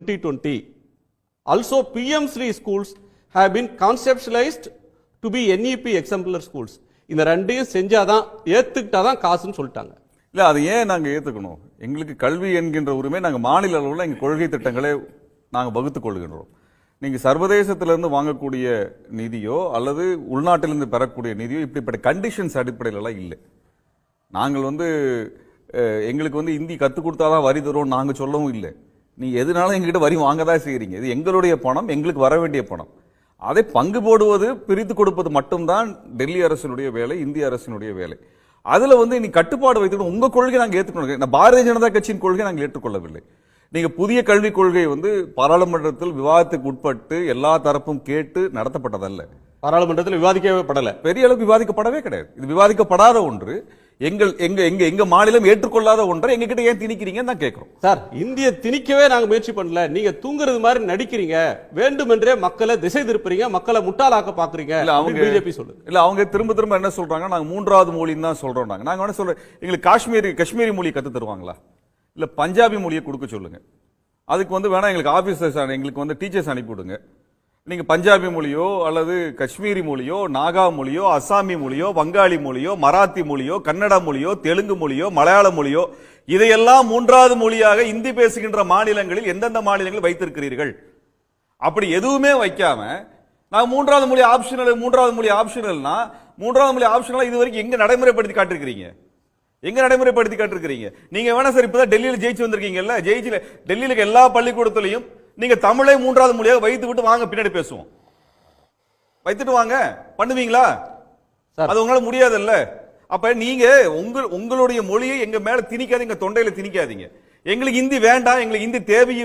2020. Also, PM Sri schools have been conceptualized to be NEP exemplar schools. இந்த ரெண்டையும் செஞ்சாதான் ஏத்துக்கிட்டாதான் காசுன்னு சொல்லிட்டாங்க. இல்ல அது ஏன் நாங்க ஏத்துக்கணும்? எங்களுக்கு கல்வி என்கின்ற உரிமை நாங்க மாநில அளவில் எங்க கொள்கை திட்டங்களை நாங்க வகுத்துக் கொள்கின்றோம். நீங்க சர்வதேசத்திலிருந்து வாங்கக்கூடிய நிதியோ அல்லது உள்நாட்டிலிருந்து பெறக்கூடிய நிதியோ இப்படிப்பட்ட கண்டிஷன்ஸ் அடிப்படையில் எல்லாம் இல்லை. நாங்கள் எங்களுக்கு இந்தி கற்றுக் கொடுத்தாதான் வரி தருவோம் நாங்க சொல்லவும் இல்லை. நீ எதனால எங்ககிட்ட வரி வாங்கதான் செய்யறீங்க. இது எங்களுடைய பணம், எங்களுக்கு வர வேண்டிய பணம். அதை பங்கு போடுவது, பிரித்து கொடுப்பது மட்டும்தான் டெல்லி அரசினுடைய வேலை, இந்திய அரசினுடைய வேலை. அதுல நீ கட்டுப்பாடு வைத்து உங்க கொள்கை நாங்க ஏற்றுக்கொள்ள, பாரதிய ஜனதா கட்சியின் கொள்கை நாங்கள் ஏற்றுக்கொள்ளவில்லை. நீங்க புதிய கல்விக் கொள்கை பாராளுமன்றத்தில் விவாதத்துக்கு உட்பட்டு எல்லா தரப்பும் கேட்டு நடத்தப்பட்டதல்ல. பாராளுமன்றத்தில் விவாதிக்கவே படல, பெரிய அளவுக்கு விவாதிக்கப்படவே கிடையாது. இது விவாதிக்கப்படாத ஒன்று. எங்க மாநிலம் ஏற்றுக்கொள்ளாத ஒன்றை எங்க கிட்ட ஏன் திணிக்கிறீங்கன்னு தான் கேட்கிறோம். சார், இந்திய திணிக்கவே நாங்க முயற்சி பண்ணல. நீங்க தூங்குறது மாதிரி நடிக்கிறீங்க, வேண்டுமென்றே மக்களை திசை திருப்புறீங்க, மக்களை முட்டாளாக்க பாக்குறீங்க. பிஜேபி சொல்லுது. இல்ல அவங்க திரும்ப என்ன சொல்றாங்க, நாங்க மூன்றாவது மொழின்னு தான் சொல்றோம். நாங்க என்ன சொல்றோம், எங்களுக்கு காஷ்மீரி மொழி கத்து தருவாங்களா, இல்ல பஞ்சாபி மொழியை கொடுக்க சொல்லுங்க. அதுக்கு வேணா எங்களுக்கு ஆபீசர்ஸ், எங்களுக்கு டீச்சர்ஸ் அனுப்பிவிடுங்க. நீங்க பஞ்சாபி மொழியோ அல்லது காஷ்மீரி மொழியோ, நாகா மொழியோ, அசாமி மொழியோ, வங்காளி மொழியோ, மராத்தி மொழியோ, கன்னட மொழியோ, தெலுங்கு மொழியோ, மலையாள மொழியோ, இதையெல்லாம் மூன்றாவது மொழியாக இந்தி பேசுகின்ற மாநிலங்களில் எந்தெந்த மாநிலங்கள் வைத்திருக்கிறீர்கள்? அப்படி எதுவுமே வைக்காம நான் மூன்றாவது மொழி ஆப்ஷனல் இது வரைக்கும் எங்க நடைமுறைப்படுத்தி காட்டிருக்கிறீங்க? நீங்க வேணா சார் இப்பதான் டெல்லியில ஜெயிச்சு வந்திருக்கீங்கல்ல, டெல்லியில எல்லா பள்ளிக்கூடத்திலையும் நீங்க தமிழை மூன்றாவது மொழியாக வைத்து விட்டு வாங்க, பின்னாடி பேசுவோம். வைத்துட்டு வாங்க, பண்ணுவீங்களா? அது உங்களால முடியாதுல்ல. அப்ப நீங்க உங்களுடைய மொழியை எங்க மேல திணிக்காதீங்க, தொண்டையில திணிக்காதீங்க. எங்களுக்கு இந்தி வேண்டாம், எங்களுக்கு இந்தி தேவையும்